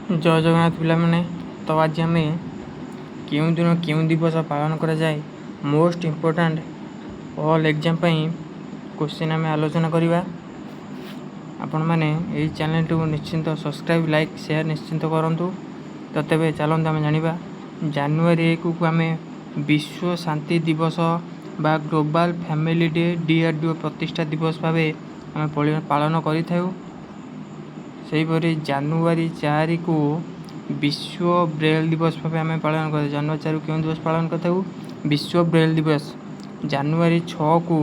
जय जगन्नाथ पिलामाने तो आज आम क्यों दिन क्यों दिवस पालन करा जाए most important all exam question आम आलोचना करवा। आपण मैंने यही चैनल टी निश्चिंत सब्सक्राइब लाइक शेयर निश्चिंत करूँ। तो तेज चलते आम जाना जनवरी 1 को आम विश्व शांति दिवस बा ग्लोबल फैमिली डे DRDO प्रतिष्ठा दिवस भाव आम पालन करूँ। सेहीपरि जनवरी 4 को विश्व ब्रेल दिवस भाव आम पालन कर। जनवरी 4 क्यों दिवस पालन करूँ विश्व ब्रेल दिवस। जनवरी 6 को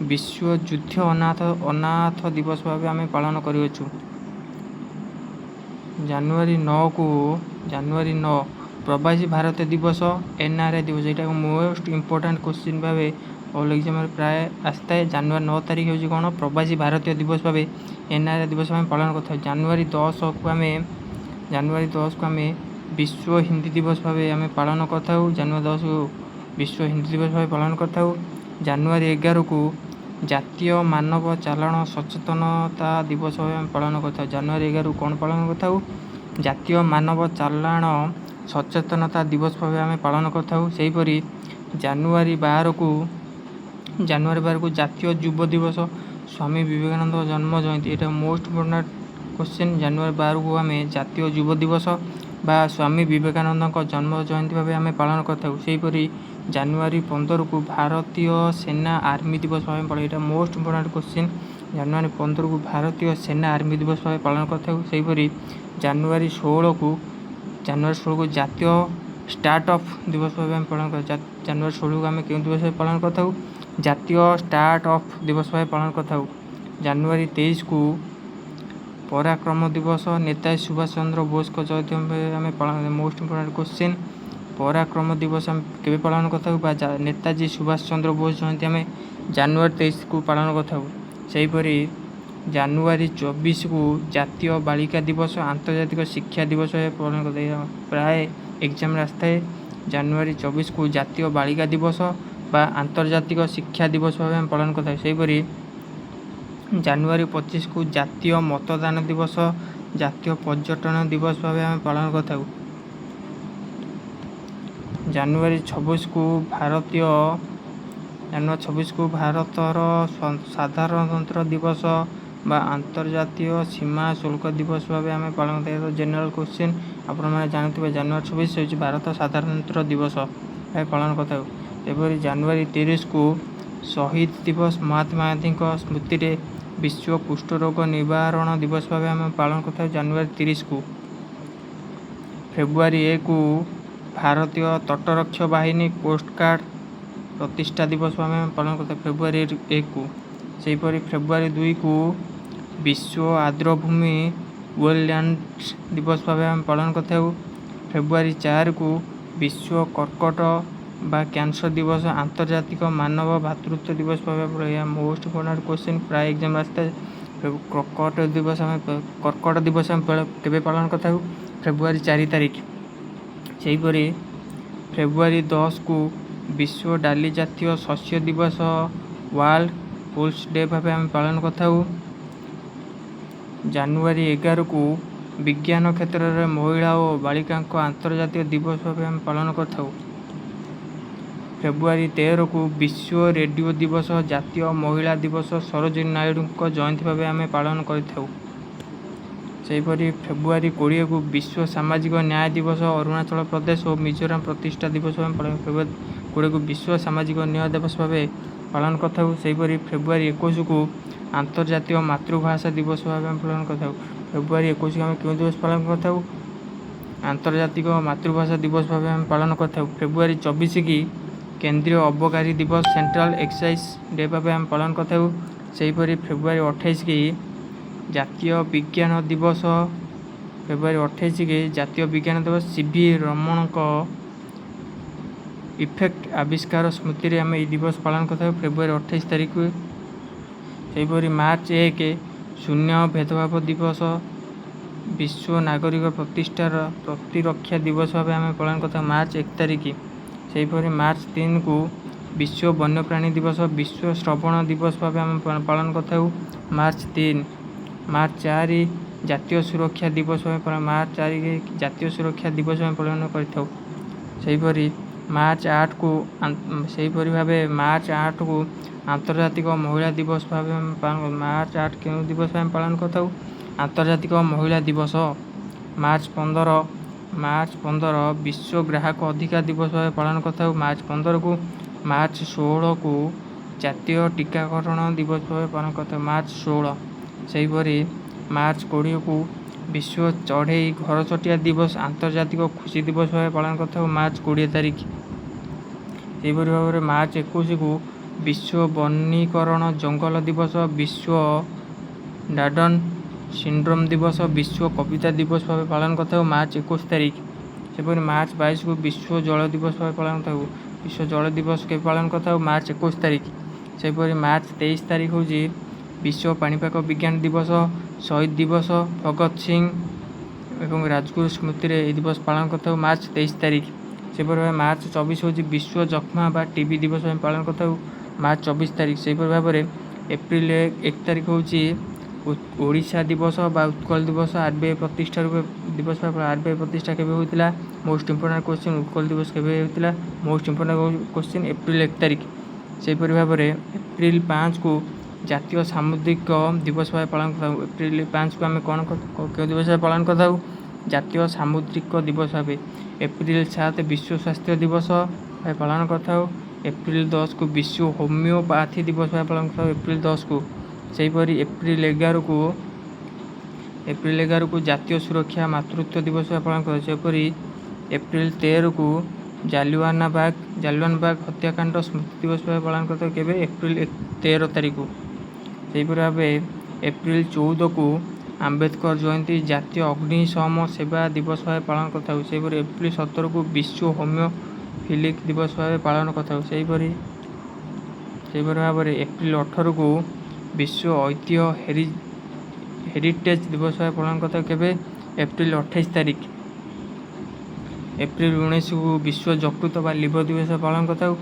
विश्व युद्ध अनाथ दिवस भाव आम पालन करूँ। जनवरी 9 प्रवासी भारत दिवस NRI दिवस। यहाँ मोस्ट इम्पोर्टाट क्वेश्चन भाव ऑल एग्जाम प्राय आसता है। जनवरी 9 तारीख हूँ कौन प्रवासी भारतीय दिवस भाव NRI दिवस आम पालन करता है। जनवरी 10 को आम विश्व हिंदी दिवस भाव आम पालन करता हूँ। जनवरी 10 को विश्व हिंदी दिवस भाव पालन करता हूँ। जनवरी 11 को जातीय मानव चालाण सचेतनता दिवस भाव आम पालन करता हूँ। जनवरी 11 को कौन पालन करता हूँ जातीय मानव चालाण सचेतनता दिवस भाव आम पालन करता हूँ। सेहीपरि जनवरी 12 को जातीय युव दिवस स्वामी विवेकानंद जन्म जयंती। यहाँ मोस्ट इम्पोर्टाट क्वेश्चन। जनवरी 12 को आम जातीय युव दिवस बा स्वामी विवेकानंद जन्म जयंती भाव आम पालन करता हूँ। सेहीपरि जनवरी 15 को भारतीय सेना आर्मी दिवस भाव पालन। यहाँ मोस्ट इम्पोर्टाट क्वेश्चन। जनवरी 15 को भारतीय सेना आर्मी दिवस भाव पालन करता हूँ। सेहीपरि जनवरी 16 को जातीय स्टार्टअप दिवस भाव आम पालन कर। जनवरी 16 को आम क्यों दिवस पालन करता हूँ जातीय स्टार्टअप दिवस भाव पालन करता हूँ। जनवरी 23 को पराक्रम दिवस नेताजी सुभाष चंद्र बोस को जयंती आम पालन। मोस्ट इम्पोर्टाट क्वेश्चन पराक्रम दिवस आम के पालन करता हूँ नेताजी सुभाष चंद्र बोस जयंती आम जनवरी 23 को पालन करता हूँ। सेहीपरि जनवरी 24 को जातीय बालिका दिवस आंतर्जातिक शिक्षा दिवस पालन करते हैं। प्राय एग्जाम रास्ता है। जनवरी 24 को जातीय बालिका दिवस बा आंतर्जातिक शिक्षा दिवस भाव आम पालन करते हैं। सेहीपरि जनवरी 25 को जातीय मतदान दिवस जातीय पर्यटन दिवस भाव आम पालन करते हैं। जनवरी 26 को भारतर साधारणतंत्र दिवस बा अंतर्जातीय सीमा शुल्क दिवस भाव आम पालन करते हैं। जनरल क्वेश्चन आपने जानते जनवरी 26 हूँ भारत साधारणतंत्र दिवस पालन करते हैं। सेपरि जनवरी 30 को शहीद दिवस महात्मा गांधी स्मृति रे विश्व कुष्ठ रोग निवारण दिवस भाव आम पालन करते हैं। जनवरी 30 को फेब्रुआरी 1 को भारतीय तटरक्षक बाहिनी कोस्टगार्ड प्रतिष्ठा दिवस भाव आम पालन करते हैं। फेब्रुआरी 1 को सेहीपरि फेब्रुआरी 2 को विश्व आर्द्रभूमि वेललैंड दिवस भाव आम पालन करते हैं। फेब्रुआरी 4 को विश्व कर्कट बा कैंसर दिवस आंतर्जातिक मानव भातृत्व दिवस भाव। मोस्ट इम्पोर्टाट क्वेश्चन प्राय एग्जाम रास्ता है। कर्कट दिवस आम के पालन करता हूँ फेब्रुआरी 4 तारीख। सेहीपरि फेब्रुआरी 10 को विश्व डाली जातीय शस्य दिवस वर्ल्ड फूल्स डे भाव आम पालन करता हूँ। जनवरी 11 को विज्ञान क्षेत्र में महिला और बालिका अंतर्जातीय दिवस भाव आम पालन करता हूँ। फेब्रुआरी 13 को विश्व रेडियो दिवस जातीय महिला दिवस सरोजिनी नायडू जयंती भाव आम पालन करूँ। सेहीपरि फेब्रुआरी 20 को विश्व सामाजिक न्याय दिवस अरुणाचल प्रदेश और मिजोराम प्रतिष्ठा दिवस भाव पालन। फेब्रुआरी 20 को विश्व सामाजिक न्याय दिवस भाव पालन करता हूँ। सेहीपरि फेब्रुआरी 21 को अंतर्जातीय मातृभाषा दिवस भाव आम पालन करता हूँ। फेब्रुआरी 21 को आम क्यों दिवस पालन करता हूँ अंतर्जातिक मातृभाषा दिवस भाव आम पालन करता हूँ। फेब्रुआरी 24 की केंद्रीय अबकारी दिवस सेंट्रल एक्साइज डे भाव आम पालन करता हूँ। सेहीपरि फेब्रुआरी 28 की जातीय विज्ञान दिवस फेब्रुआरी 28 के जातीय विज्ञान दिवस CV रमण इफेक्ट आविष्कार स्मृति रे आम ये दिवस पालन करता हूँ फेब्रुआरी 28 तारीख को। सेहीपरि मार्च 1 शून्य भेदभाव दिवस विश्व नागरिक प्रतिष्ठार प्रतिरक्षा दिवस भाव आम पालन करता हूँ मार्च 1 तारीख। सेहीपरि मार्च 3 को विश्व वन्यप्राणी दिवस विश्व श्रवण दिवस भाव आम पालन करता हूँ मार्च 3। मार्च 4 ଜାତୀୟ ସୁରକ୍ଷା ଦିବସ ଭାବେ ପାଳନ ମାର୍ଚ୍ଚ 4 ଜାତୀୟ ସୁରକ୍ଷା ଦିବସ ଭାବେ ପାଳନ କରିଥାଉ। ସେହିପରି ମାର୍ଚ୍ଚ 8କୁ ଆନ୍ତର୍ଜାତିକ ମହିଳା ଦିବସ ଭାବେ ପାଳନ ମାର୍ଚ୍ଚ 8 କେଉଁ ଦିବସ ଭାବେ ପାଳନ କରିଥାଉ? ଆନ୍ତର୍ଜାତିକ ମହିଳା ଦିବସ। ମାର୍ଚ୍ଚ 15 ବିଶ୍ୱ ଗ୍ରାହକ ଅଧିକାର ଦିବସ ଭାବେ ପାଳନ କରିଥାଉ ମାର୍ଚ୍ଚ 15କୁ। ମାର୍ଚ୍ଚ 16କୁ ଜାତୀୟ ଟିକାକରଣ ଦିବସ ଭାବେ ପାଳନ କରିଥାଉ ମାର୍ଚ୍ଚ 16। ସେହିପରି ମାର୍ଚ୍ଚ 20କୁ ବିଶ୍ୱ ଚଢ଼େଇ ଘରଚଟିଆ ଦିବସ ଆନ୍ତର୍ଜାତିକ ଖୁସି ଦିବସ ଭାବେ ପାଳନ କରିଥାଉ ମାର୍ଚ୍ଚ 20 ତାରିଖ। ସେହିପରି ଭାବରେ ମାର୍ଚ୍ଚ 21କୁ ବିଶ୍ୱ ବନୀକରଣ ଜଙ୍ଗଲ ଦିବସ, ବିଶ୍ୱ ଡାର୍ଡନ୍ ସିଣ୍ଡ୍ରୋମ ଦିବସ, ବିଶ୍ୱ କବିତା ଦିବସ ଭାବେ ପାଳନ କରିଥାଉ ମାର୍ଚ୍ଚ 21 ତାରିଖ। ସେପରି ମାର୍ଚ୍ଚ 22କୁ ବିଶ୍ୱ ଜଳ ଦିବସ ଭାବେ ପାଳନ କରିଥାଉ। ବିଶ୍ୱ ଜଳ ଦିବସ କେବେ ପାଳନ କରିଥାଉ? ମାର୍ଚ୍ଚ 21 ତାରିଖ। ସେହିପରି ମାର୍ଚ୍ଚ 23 ତାରିଖ ହେଉଛି ବିଶ୍ୱ ପାଣିପାଗ ବିଜ୍ଞାନ ଦିବସ, ଶହୀଦ ଦିବସ, ଭଗତ ସିଂ ଏବଂ ରାଜଗୁରୁ ସ୍ମୃତିରେ ଏହି ଦିବସ ପାଳନ କରିଥାଉ ମାର୍ଚ୍ଚ 23 ତାରିଖ। ସେହିପରି ଭାବେ ମାର୍ଚ୍ଚ 24 ହେଉଛି ବିଶ୍ୱ ଯକ୍ଷ୍ମା ବା ଟିବି ଦିବସ ଭାବେ ପାଳନ କରିଥାଉ ମାର୍ଚ୍ଚ 24 ତାରିଖ। ସେହିପରି ଭାବରେ ଏପ୍ରିଲ 1 ତାରିଖ ହେଉଛି ଓଡ଼ିଶା ଦିବସ ବା ଉତ୍କଳ ଦିବସ। ଆରବିଆଇ ପ୍ରତିଷ୍ଠା ଦିବସ ଭାବେ ଆରବିଆଇ ପ୍ରତିଷ୍ଠା କେବେ ହୋଇଥିଲା? Most important question. ଉତ୍କଳ ଦିବସ କେବେ ହୋଇଥିଲା? ମୋଷ୍ଟ ଇମ୍ପୋର୍ଟାଣ୍ଟ କ୍ୱେଶ୍ଚିନ୍ ଏପ୍ରିଲ 1 ତାରିଖ। ସେହିପରି ଭାବରେ ଏପ୍ରିଲ 5କୁ ଜାତୀୟ ସାମୁଦ୍ରିକ ଦିବସ ଭାବେ ପାଳନ କରିଥାଉ। ଏପ୍ରିଲ 5କୁ ଆମେ କେଉଁ ଦିବସ ଭାବେ ପାଳନ କରିଥାଉ? ଜାତୀୟ ସାମୁଦ୍ରିକ ଦିବସ ଭାବେ। ଏପ୍ରିଲ 7 ବିଶ୍ୱ ସ୍ୱାସ୍ଥ୍ୟ ଦିବସ ଭାବେ ପାଳନ କରିଥାଉ। ଏପ୍ରିଲ 10କୁ ବିଶ୍ୱ ହୋମିଓପାଥି ଦିବସ ଭାବେ ପାଳନ କରିଥାଉ ଏପ୍ରିଲ 10କୁ। ସେହିପରି ଏପ୍ରିଲ 11କୁ ଜାତୀୟ ସୁରକ୍ଷା ମାତୃତ୍ୱ ଦିବସ ଭାବେ ପାଳନ କରିଥାଉ। ସେହିପରି ଏପ୍ରିଲ 13କୁ ଜାଲିଆନବାଗ ହତ୍ୟାକାଣ୍ଡ ସ୍ମୃତି ଦିବସ ଭାବେ ପାଳନ କରିଥାଉ କେବେ? ଏପ୍ରିଲ 13 ତାରିଖକୁ। ସେହିପରି ଭାବେ ଏପ୍ରିଲ 14କୁ ଆମ୍ବେଦକର ଜୟନ୍ତୀ ଜାତୀୟ ଅଗ୍ନିଶମ ସେବା ଦିବସ ଭାବେ ପାଳନ କରିଥାଉ। ସେହିପରି ଏପ୍ରିଲ 17କୁ ବିଶ୍ୱ ହୋମିଓଫିଲିକ୍ ଦିବସ ଭାବେ ପାଳନ କରିଥାଉ। ସେହିପରି ଭାବରେ ଏପ୍ରିଲ 18କୁ ବିଶ୍ୱ ଐତିହ୍ୟ ହେରିଟେଜ୍ ଦିବସ ଭାବେ ପାଳନ କରିଥାଉ କେବେ? ଏପ୍ରିଲ 28 ତାରିଖ। ଏପ୍ରିଲ 19କୁ ବିଶ୍ୱ ଯକୃତ ବା ଲିଭର ଦିବସ ପାଳନ କରିଥାଉ।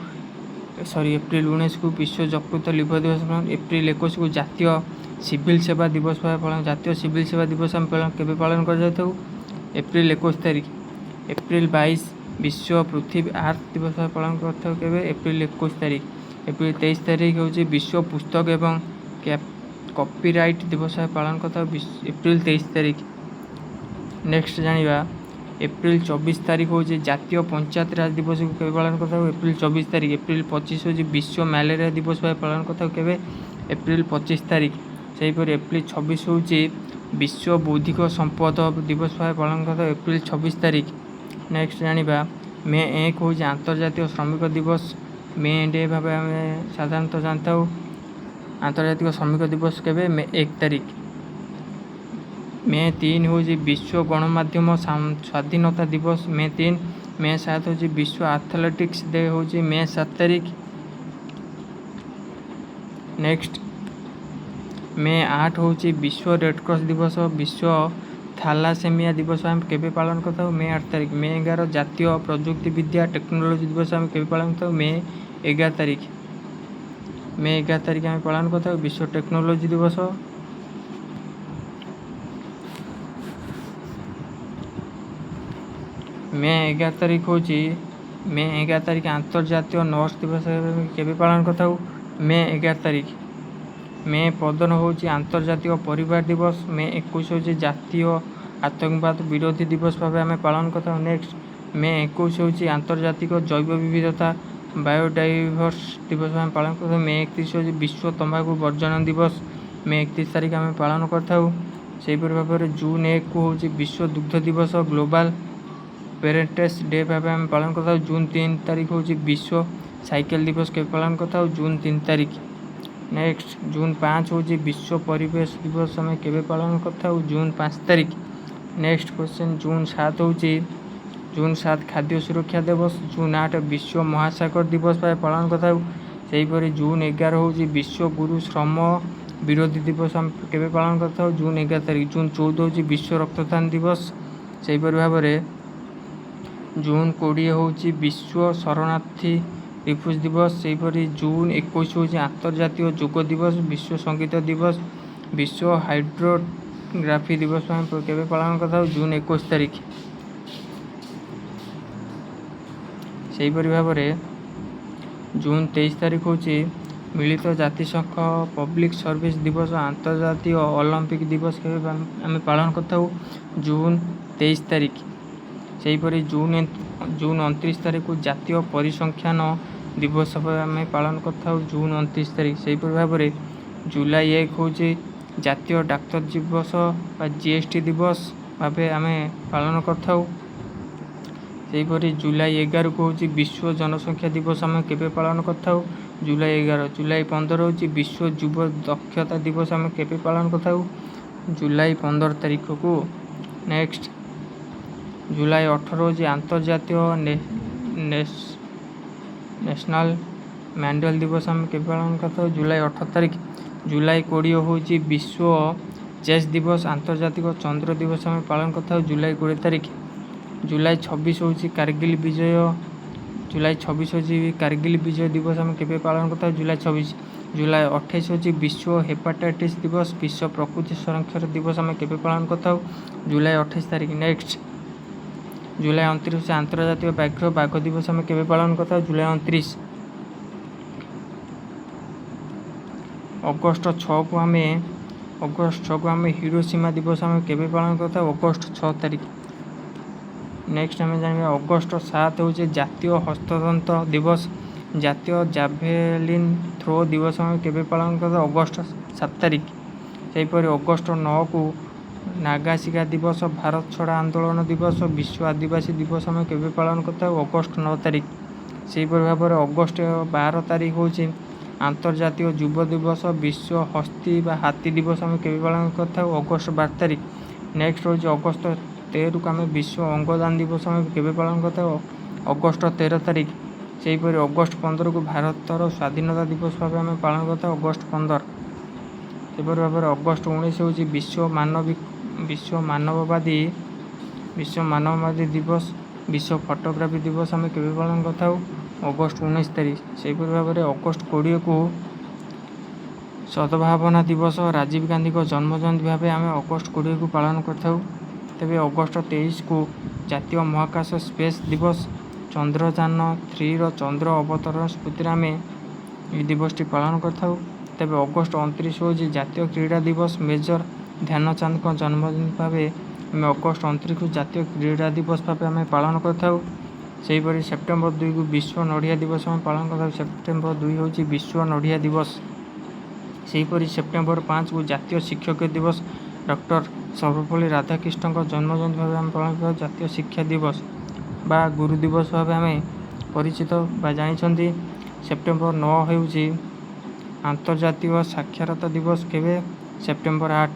ଏପ୍ରିଲ 19କୁ ବିଶ୍ୱ ଯକୃତ ଲିଭର ଦିବସ ପାଳନ। ଏପ୍ରିଲ 21କୁ ଜାତୀୟ ସିଭିଲ ସେବା ଦିବସ ଭାବେ ପାଳନ। ଜାତୀୟ ସିଭିଲ ସେବା ଦିବସ ଆମେ କେବେ ପାଳନ କରାଯାଇଥାଉ? ଏପ୍ରିଲ 21 ତାରିଖ। ଏପ୍ରିଲ 22 ବିଶ୍ୱ ପୃଥିବୀ ଆର୍ଥ ଦିବସ ଭାବେ ପାଳନ କରିଥାଉ କେବେ? ଏପ୍ରିଲ 21 ତାରିଖ। ଏପ୍ରିଲ 23 ତାରିଖ ହେଉଛି ବିଶ୍ୱ ପୁସ୍ତକ ଏବଂ କପିରାଇଟ୍ ଦିବସ ଭାବେ ପାଳନ କରିଥାଉ ଏପ୍ରିଲ 23 ତାରିଖ। ନେକ୍ସଟ ଜାଣିବା ଏପ୍ରିଲ 24 ତାରିଖ ହେଉଛି ଜାତୀୟ ପଞ୍ଚାୟତ ରାଜ ଦିବସକୁ କେବେ ପାଳନ କରିଥାଉ? ଏପ୍ରିଲ 24 ତାରିଖ। ଏପ୍ରିଲ 25 ହେଉଛି ବିଶ୍ୱ ମ୍ୟାଲେରିଆ ଦିବସ ଭାବେ ପାଳନ କରିଥାଉ କେବେ? ଏପ୍ରିଲ 25 ତାରିଖ। ସେହିପରି ଏପ୍ରିଲ 26 ହେଉଛି ବିଶ୍ୱ ବୌଦ୍ଧିକ ସମ୍ପଦ ଦିବସ ଭାବେ ପାଳନ କରିଥାଉ ଏପ୍ରିଲ 26 ତାରିଖ। ନେକ୍ସଟ ଜାଣିବା ମେ 1 ହେଉଛି ଆନ୍ତର୍ଜାତୀୟ ଶ୍ରମିକ ଦିବସ। ମେ ଡେ ଭାବେ ଆମେ ସାଧାରଣତଃ ଜାଣିଥାଉ। ଆନ୍ତର୍ଜାତିକ ଶ୍ରମିକ ଦିବସ କେବେ? ମେ 1 ତାରିଖ। ମେ 3 ହେଉଛି ବିଶ୍ୱ ଗଣମାଧ୍ୟମ ସ୍ୱାଧୀନତା ଦିବସ ମେ 3। ମେ 7 ହେଉଛି ବିଶ୍ୱ ଆଥଲେଟିକ୍ସ ଡେ ହେଉଛି ମେ 7 ତାରିଖ। ନେକ୍ସଟ ମେ 8 ହେଉଛି ବିଶ୍ୱ ରେଡକ୍ରସ ଦିବସ। ବିଶ୍ୱ ଥାଲାସେମିଆ ଦିବସ ଆମେ କେବେ ପାଳନ କରିଥାଉ? ମେ 8 ତାରିଖ। ମେ 11 ଜାତୀୟ ପ୍ରଯୁକ୍ତି ବିଦ୍ୟା ଟେକ୍ନୋଲୋଜି ଦିବସ ଆମେ କେବେ ପାଳନ କରିଥାଉ? ମେ 11 ତାରିଖ। ମେ 11 ତାରିଖ ଆମେ ପାଳନ କରିଥାଉ ବିଶ୍ୱ ଟେକ୍ନୋଲୋଜି ଦିବସ। ମେ 11 ତାରିଖ ହେଉଛି ଆନ୍ତର୍ଜାତୀୟ ନର୍ସ ଦିବସ କେବେ ପାଳନ କରିଥାଉ? ମେ 11 ତାରିଖ। ମେ 15 ହେଉଛି ଆନ୍ତର୍ଜାତିକ ପରିବାର ଦିବସ। ମେ 21 ହେଉଛି ଜାତୀୟ ଆତଙ୍କବାଦ ବିରୋଧୀ ଦିବସ ଭାବେ ଆମେ ପାଳନ କରିଥାଉ। ନେକ୍ସଟ ମେ 21 ହେଉଛି ଆନ୍ତର୍ଜାତିକ ଜୈବ ବିବିଧତା ବାୟୋଡାଇଭର୍ସ ଦିବସ ଆମେ ପାଳନ କରିଥାଉ। ମେ 31 ହେଉଛି ବିଶ୍ୱ ତମ୍ବାଖୁ ବର୍ଜନ ଦିବସ। ମେ 31 ତାରିଖ ଆମେ ପାଳନ କରିଥାଉ। ସେହିପରି ଭାବରେ ଜୁନ 1କୁ ହେଉଛି ବିଶ୍ୱ ଦୁଗ୍ଧ ଦିବସ ଗ୍ଲୋବାଲ ପେରେଣ୍ଟେସ୍ ଡେ ଭାବେ ଆମେ ପାଳନ କରିଥାଉ। ଜୁନ 3 ତାରିଖ ହେଉଛି ବିଶ୍ୱ ସାଇକେଲ ଦିବସ କେବେ ପାଳନ କରିଥାଉ? ଜୁନ 3 ତାରିଖ। ନେକ୍ସଟ ଜୁନ 5 ହେଉଛି ବିଶ୍ୱ ପରିବେଶ ଦିବସ ଆମେ କେବେ ପାଳନ କରିଥାଉ? ଜୁନ 5 ତାରିଖ। ନେକ୍ସଟ କ୍ୱେଶ୍ଚନ୍ ଜୁନ 7 ଖାଦ୍ୟ ସୁରକ୍ଷା ଦିବସ। ଜୁନ 8 ବିଶ୍ୱ ମହାସାଗର ଦିବସ ଭାବେ ପାଳନ କରିଥାଉ। ସେହିପରି ଜୁନ 11 ହେଉଛି ବିଶ୍ୱ ଗୁରୁ ଶ୍ରମ ବିରୋଧୀ ଦିବସ ଆମେ କେବେ ପାଳନ କରିଥାଉ? ଜୁନ 11 ତାରିଖ। ଜୁନ 14 ହେଉଛି ବିଶ୍ୱ ରକ୍ତଦାନ ଦିବସ। ସେହିପରି ଭାବରେ ଜୁନ 20 ହେଉଛି ବିଶ୍ୱ ଶରଣାର୍ଥୀ ରିଫ୍ୟୁଜି ଦିବସ। ସେହିପରି ଜୁନ 21 ହେଉଛି ଆନ୍ତର୍ଜାତୀୟ ଯୋଗ ଦିବସ, ବିଶ୍ୱ ସଙ୍ଗୀତ ଦିବସ, ବିଶ୍ୱ ଟେଲିଗ୍ରାଫି दिवस ଆମେ କେବେ ପାଳନ କରିଥାଉ ଜୁନ୍ 21 ତାରିଖ। ସେହିପରି ଭାବରେ ଜୁନ୍ 23 ତାରିଖ ହେଉଛି ମିଳିତ ଜାତିସଂଘ ପବ୍ଲିକ୍ ସର୍ଭିସ୍ ଦିବସ ଆନ୍ତର୍ଜାତୀୟ ଅଲିମ୍ପିକ୍ ଦିବସ କେବେ ଆମେ ପାଳନ କରିଥାଉ ଜୁନ୍ 23 ତାରିଖ। ସେହିପରି ଜୁନ୍ 29 ତାରିଖକୁ ଜାତୀୟ ପରିସଂଖ୍ୟାନ ଦିବସ ଭାବେ ଆମେ ପାଳନ କରିଥାଉ ଜୁନ୍ 29 ତାରିଖ। ସେହିପରି ଭାବରେ ଜୁଲାଇ 1 ହେଉଛି ଜାତୀୟ ଡାକ୍ତର ଦିବସ ବା GST ଦିବସ ଭାବେ ଆମେ ପାଳନ କରିଥାଉ। ସେହିପରି ଜୁଲାଇ 11କୁ ହେଉଛି ବିଶ୍ୱ ଜନସଂଖ୍ୟା ଦିବସ ଆମେ କେବେ ପାଳନ କରିଥାଉ ଜୁଲାଇ 11। ଜୁଲାଇ 15 ହେଉଛି ବିଶ୍ୱ ଯୁବ ଦକ୍ଷତା ଦିବସ ଆମେ କେବେ ପାଳନ କରିଥାଉ ଜୁଲାଇ 15 ତାରିଖକୁ। ନେକ୍ସଟ ଜୁଲାଇ 18 ହେଉଛି ଆନ୍ତର୍ଜାତୀୟ ନ୍ୟାସନାଲ ମ୍ୟାଣ୍ଡେଲ ଦିବସ ଆମେ କେବେ ପାଳନ କରିଥାଉ ଜୁଲାଇ 18 ତାରିଖ। ଜୁଲାଇ 20 ହେଉଛି ବିଶ୍ୱ ଚେସ୍ ଦିବସ ଆନ୍ତର୍ଜାତିକ ଚନ୍ଦ୍ର ଦିବସ ଆମେ ପାଳନ କରିଥାଉ ଜୁଲାଇ 20 ତାରିଖ। ଜୁଲାଇ 26 ହେଉଛି କାର୍ଗିଲ ବିଜୟ ଦିବସ ଆମେ କେବେ ପାଳନ କରିଥାଉ ଜୁଲାଇ 26। ଜୁଲାଇ 28 ହେଉଛି ବିଶ୍ୱ ହେପାଟାଇଟିସ୍ ଦିବସ ବିଶ୍ୱ ପ୍ରକୃତି ସଂରକ୍ଷଣ ଦିବସ ଆମେ କେବେ ପାଳନ କରିଥାଉ ଜୁଲାଇ 28 ତାରିଖ। ନେକ୍ସଟ ଜୁଲାଇ 29 ହେଉଛି ଆନ୍ତର୍ଜାତୀୟ ବାଘ ଦିବସ ଆମେ କେବେ ପାଳନ କରିଥାଉ ଜୁଲାଇ 29। ଅଗଷ୍ଟ 6କୁ ଆମେ ହିରୋସୀମା ଦିବସ ଆମେ କେବେ ପାଳନ କରିଥାଉ ଅଗଷ୍ଟ 6 ତାରିଖ। ନେକ୍ସଟ ଆମେ ଜାଣିବା ଅଗଷ୍ଟ 7 ହେଉଛି ଜାତୀୟ ହସ୍ତତନ୍ତ ଦିବସ ଜାତୀୟ ଜାଭେଲିନ୍ ଥ୍ରୋ ଦିବସ ଆମେ କେବେ ପାଳନ କରିଥାଉ ଅଗଷ୍ଟ 7 ତାରିଖ। ସେହିପରି ଅଗଷ୍ଟ 9କୁ ନାଗାସିକା ଦିବସ ଭାରତ ଛଡ଼ା ଆନ୍ଦୋଳନ ଦିବସ ବିଶ୍ୱ ଆଦିବାସୀ ଦିବସ ଆମେ କେବେ ପାଳନ କରିଥାଉ ଅଗଷ୍ଟ 9 ତାରିଖ। ସେହିପରି ଭାବରେ ଅଗଷ୍ଟ 12 ତାରିଖ ହେଉଛି ଆନ୍ତର୍ଜାତୀୟ ଯୁବ ଦିବସ ବିଶ୍ୱ ହସ୍ତୀ ବା ହାତୀ ଦିବସ ଆମେ କେବେ ପାଳନ କରିଥାଉ ଅଗଷ୍ଟ 12 ତାରିଖ। ନେକ୍ସଟ ହେଉଛି ଅଗଷ୍ଟ 13କୁ ଆମେ ବିଶ୍ୱ ଅଙ୍ଗଦାନ ଦିବସ ଆମେ କେବେ ପାଳନ କରିଥାଉ ଅଗଷ୍ଟ 13 ତାରିଖ। ସେହିପରି ଅଗଷ୍ଟ 15କୁ ଭାରତର ସ୍ୱାଧୀନତା ଦିବସ ଭାବେ ଆମେ ପାଳନ କରିଥାଉ ଅଗଷ୍ଟ 15। ସେହିପରି ଭାବରେ ଅଗଷ୍ଟ 19 ହେଉଛି ବିଶ୍ୱ ମାନବବାଦୀ ଦିବସ ବିଶ୍ୱ ଫଟୋଗ୍ରାଫି ଦିବସ ଆମେ କେବେ ପାଳନ କରିଥାଉ ଅଗଷ୍ଟ 19 ତାରିଖ। ସେହିପରି ଭାବରେ ଅଗଷ୍ଟ 20କୁ ସଦ୍ଭାବନା ଦିବସ ରାଜୀବ ଗାନ୍ଧୀଙ୍କ ଜନ୍ମଜୟନ୍ତୀ ଭାବେ ଆମେ ଅଗଷ୍ଟ 20କୁ ପାଳନ କରିଥାଉ। ତେବେ ଅଗଷ୍ଟ 23କୁ ଜାତୀୟ ମହାକାଶ ସ୍ପେସ୍ ଦିବସ ଚନ୍ଦ୍ରଯାନ 3ର ଚନ୍ଦ୍ର ଅବତରଣ ସ୍ମୃତିରେ ଆମେ ଏହି ଦିବସଟି ପାଳନ କରିଥାଉ। ତେବେ ଅଗଷ୍ଟ 29 ହେଉଛି ଜାତୀୟ କ୍ରୀଡ଼ା ଦିବସ ମେଜର ଧ୍ୟାନଚାନ୍ଦଙ୍କ ଜନ୍ମଦିନ ଭାବେ ଆମେ ଅଗଷ୍ଟ 29କୁ ଜାତୀୟ କ୍ରୀଡ଼ା ଦିବସ ଭାବେ ଆମେ ପାଳନ କରିଥାଉ। ସେହିପରି ସେପ୍ଟେମ୍ବର 2କୁ ବିଶ୍ୱ ନଡ଼ିଆ ଦିବସ ଆମେ ପାଳନ କରିଥାଉ ସେପ୍ଟେମ୍ବର 2 ହେଉଛି ବିଶ୍ୱ ନଡ଼ିଆ ଦିବସ। ସେହିପରି ସେପ୍ଟେମ୍ବର 5କୁ ଜାତୀୟ ଶିକ୍ଷକ ଦିବସ ଡକ୍ଟର ସର୍ବପଲ୍ଲୀ ରାଧାକ୍ରିଷ୍ଣଙ୍କ ଜନ୍ମଜୟନ୍ତୀ ଭାବେ ଆମେ ପାଳନ କରିଥାଉ ଜାତୀୟ ଶିକ୍ଷା ଦିବସ ବା ଗୁରୁ ଦିବସ ଭାବେ ଆମେ ପରିଚିତ ବା ଜାଣିଛନ୍ତି। ସେପ୍ଟେମ୍ବର 9 ହେଉଛି ଆନ୍ତର୍ଜାତୀୟ ସାକ୍ଷରତା ଦିବସ କେବେ ସେପ୍ଟେମ୍ବର 8।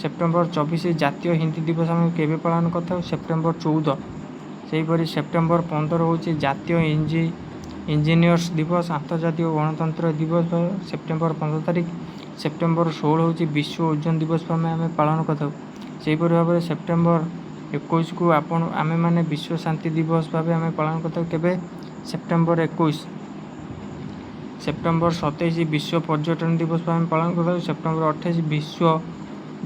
ସେପ୍ଟେମ୍ବର 24 ଜାତୀୟ ହିନ୍ଦୀ ଦିବସ ଆମେ କେବେ ପାଳନ କରିଥାଉ ସେପ୍ଟେମ୍ବର 14। ସେହିପରି ସେପ୍ଟେମ୍ବର 15 ହେଉଛି ଜାତୀୟ ଇଞ୍ଜିନିୟର୍ସ ଦିବସ ଆନ୍ତର୍ଜାତିକ ଗଣତନ୍ତ୍ର ଦିବସ ସେପ୍ଟେମ୍ବର 15 ତାରିଖ। ସେପ୍ଟେମ୍ବର 16 ହେଉଛି ବିଶ୍ୱ ଓଜୋନ ଦିବସ ଭାବେ ଆମେ ପାଳନ କରିଥାଉ। ସେହିପରି ଭାବରେ ସେପ୍ଟେମ୍ବର 21କୁ ଆମେମାନେ ବିଶ୍ୱ ଶାନ୍ତି ଦିବସ ଭାବେ ଆମେ ପାଳନ କରିଥାଉ କେବେ ସେପ୍ଟେମ୍ବର 21। ସେପ୍ଟେମ୍ବର 27 ବିଶ୍ୱ ପର୍ଯ୍ୟଟନ ଦିବସ ଭାବେ ଆମେ ପାଳନ କରିଥାଉ। ସେପ୍ଟେମ୍ବର 28 ବିଶ୍ୱ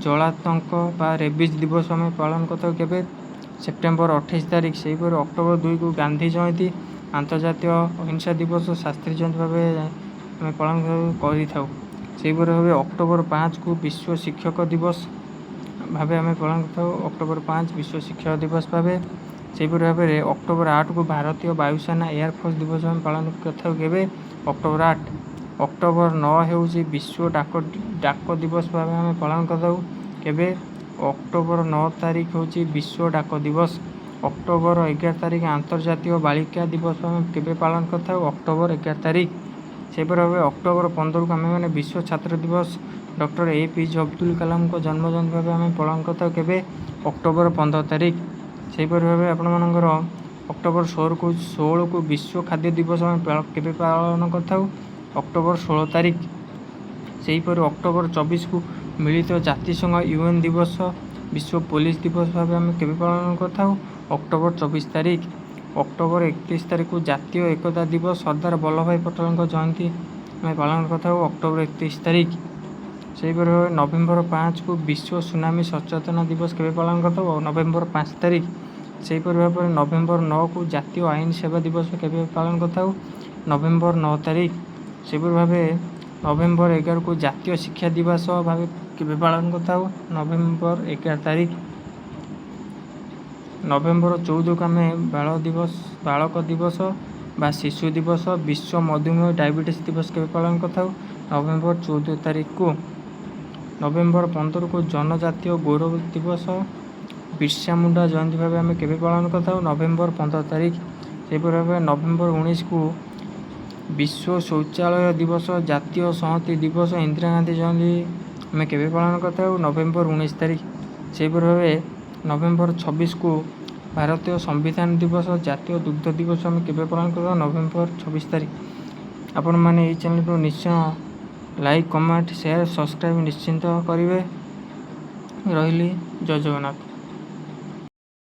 ଜଳାତଙ୍କ ବା ରେବିଜ୍ ଦିବସ ଆମେ ପାଳନ କରିଥାଉ କେବେ ସେପ୍ଟେମ୍ବର 28 ତାରିଖ। ସେହିପରି ଅକ୍ଟୋବର 2କୁ ଗାନ୍ଧୀ ଜୟନ୍ତୀ ଆନ୍ତର୍ଜାତୀୟ ଅହିଂସା ଦିବସ ଶାସ୍ତ୍ରୀ ଜୟନ୍ତୀ ଭାବେ ଆମେ ପାଳନ କରିଥାଉ। ସେହିପରି ଭାବେ ଅକ୍ଟୋବର 5କୁ ବିଶ୍ୱ ଶିକ୍ଷକ ଦିବସ ଭାବେ ଆମେ ପାଳନ କରିଥାଉ ଅକ୍ଟୋବର 5 ବିଶ୍ୱ ଶିକ୍ଷକ ଦିବସ ଭାବେ। ସେହିପରି ଭାବରେ ଅକ୍ଟୋବର 8କୁ ଭାରତୀୟ ବାୟୁସେନା ଏୟାରଫୋର୍ସ ଦିବସ ଆମେ ପାଳନ କରିଥାଉ କେବେ ଅକ୍ଟୋବର 8। ଅକ୍ଟୋବର 9 ହେଉଛି ବିଶ୍ୱ ଡାକ ଦିବସ ଭାବେ ଆମେ ପାଳନ କରିଥାଉ କେବେ ଅକ୍ଟୋବର 9 ତାରିଖ ହେଉଛି ବିଶ୍ୱ ଡାକ ଦିବସ। ଅକ୍ଟୋବର 11 ତାରିଖ ଆନ୍ତର୍ଜାତୀୟ ବାଳିକା ଦିବସ ଆମେ କେବେ ପାଳନ କରିଥାଉ ଅକ୍ଟୋବର 11 ତାରିଖ। ସେହିପରି ଭାବେ ଅକ୍ଟୋବର 15କୁ ଆମେମାନେ ବିଶ୍ୱ ଛାତ୍ର ଦିବସ ଡକ୍ଟର APJ ଅବଦୁଲ କାଲାମଙ୍କ ଜନ୍ମଜୟନ୍ତୀ ଭାବେ ଆମେ ପାଳନ କରିଥାଉ କେବେ ଅକ୍ଟୋବର 15 ତାରିଖ। ସେହିପରି ଭାବେ ଆପଣମାନଙ୍କର ଅକ୍ଟୋବର 16କୁ ବିଶ୍ୱ ଖାଦ୍ୟ ଦିବସ ଆମେ କେବେ ପାଳନ କରିଥାଉ ଅକ୍ଟୋବର 16 ତାରିଖ। ସେହିପରି ଅକ୍ଟୋବର 24କୁ ମିଳିତ ଜାତିସଂଘ UN ଦିବସ ବିଶ୍ୱ ପୋଲିସ ଦିବସ ଭାବେ ଆମେ କେବେ ପାଳନ କରିଥାଉ ଅକ୍ଟୋବର 24 ତାରିଖ। ଅକ୍ଟୋବର 31 ତାରିଖକୁ ଜାତୀୟ ଏକତା ଦିବସ ସର୍ଦ୍ଦାର ବଲ୍ଲଭଭାଇ ପଟେଲଙ୍କ ଜୟନ୍ତୀ ଆମେ ପାଳନ କରିଥାଉ ଅକ୍ଟୋବର 31 ତାରିଖ। ସେହିପରି ଭାବେ ନଭେମ୍ବର 5କୁ ବିଶ୍ୱ ସୁନାମୀ ସଚେତନ ଦିବସ କେବେ ପାଳନ କରିଥାଉ? ନଭେମ୍ବର 5 ତାରିଖ। ସେହିପରି ଭାବରେ ନଭେମ୍ବର 9କୁ ଜାତୀୟ ଆଇନ ସେବା ଦିବସ କେବେ ପାଳନ କରିଥାଉ? ନଭେମ୍ବର 9 ତାରିଖ। ସେହିପରି ଭାବେ ନଭେମ୍ବର 11କୁ ଜାତୀୟ ଶିକ୍ଷା ଦିବସ ଭାବେ କେବେ ପାଳନ କରିଥାଉ? ନଭେମ୍ବର 11 ତାରିଖ। ନଭେମ୍ବର 14କୁ ଆମେ ବାଳକ ଦିବସ ବା ଶିଶୁ ଦିବସ, ବିଶ୍ୱ ମଧୁମେହ ଡାଇବେଟିସ୍ ଦିବସ କେବେ ପାଳନ କରିଥାଉ? ନଭେମ୍ବର 14 ତାରିଖକୁ। ନଭେମ୍ବର 15କୁ ଜନଜାତୀୟ ଗୌରବ ଦିବସ, ବିର୍ସା ମୁଣ୍ଡା ଜୟନ୍ତୀ ଭାବେ ଆମେ କେବେ ପାଳନ କରିଥାଉ? ନଭେମ୍ବର 15 ତାରିଖ। ସେହିପରି ଭାବେ ନଭେମ୍ବର 19କୁ ବିଶ୍ୱ ଶୌଚାଳୟ ଦିବସ, ଜାତୀୟ ସଂହତି ଦିବସ, ଇନ୍ଦିରା ଗାନ୍ଧୀ ଜୟନ୍ତୀ ଆମେ କେବେ ପାଳନ କରିଥାଉ? ନଭେମ୍ବର 19 ତାରିଖ। ସେହିପରି ଭାବେ ନଭେମ୍ବର 26କୁ ଭାରତୀୟ ସମ୍ବିଧାନ ଦିବସ, ଜାତୀୟ ଦୁଗ୍ଧ ଦିବସ ଆମେ କେବେ ପାଳନ କରିଥାଉ? ନଭେମ୍ବର 26 ତାରିଖ। ଆପଣମାନେ ଏହି ଚ୍ୟାନେଲକୁ ନିଶ୍ଚୟ ଲାଇକ୍, କମେଣ୍ଟ, ସେୟାର, ସବସ୍କ୍ରାଇବ୍ ନିଶ୍ଚିନ୍ତ କରିବେ। ରହିଲି, ଜୟ ଜଗନ୍ନାଥ।